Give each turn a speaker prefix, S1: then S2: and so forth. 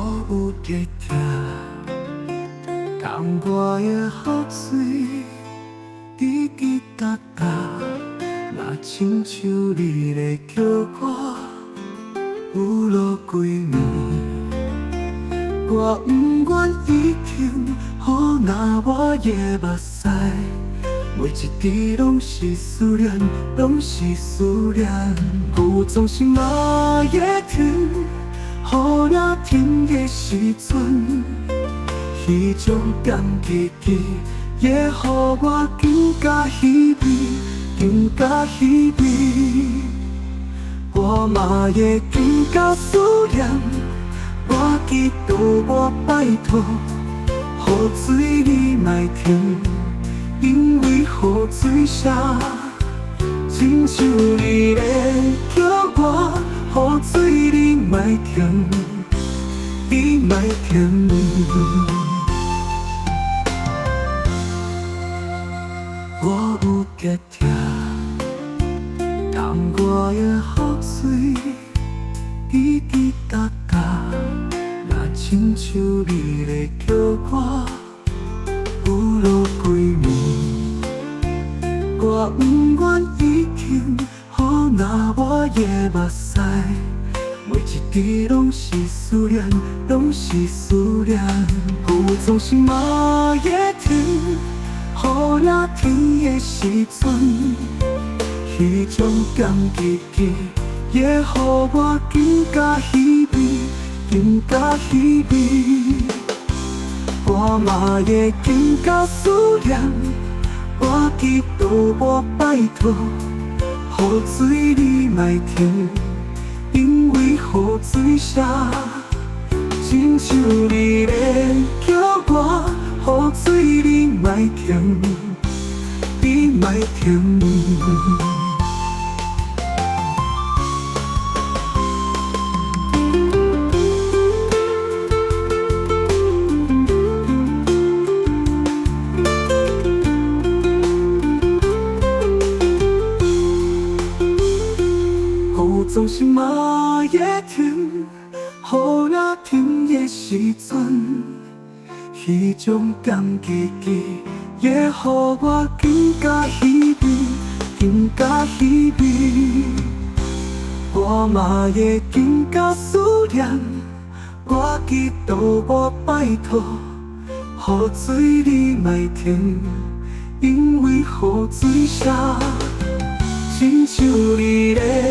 S1: 我有在听，东我的雨水滴滴答答，若亲像你在叫我，有路几暝，我不愿意停，好拿我的目屎，每一滴拢是思念，拢是思念，有总是嘛会停。雨若停的时阵，彼种感激己，会予我更加稀微，更加稀微。我嘛会更加思念，我祈祷我拜托，雨水你莫停，因为雨水声，亲像你在叫我。雨水你莫停，你莫停。我有在听，东我的雨水滴滴答答，若亲像你在叫我，有路几暝，我不愿意停。好拿我的目屎，每一滴拢是思念，拢是思念。有总是嘛会停，雨若停的时阵，彼种感激己，会予我更加稀微，更加稀微。我嘛会更加思念，我祈祷我拜托。雨水你莫停，因为雨水声，亲像你在叫我。雨水你莫停，你莫停。总是嘛会停，雨若停的时阵，彼种感激己，会予我更加稀微，更加稀微。我嘛会更加思念，我祈祷我拜托，雨水你莫停，因为雨水声，亲像你在。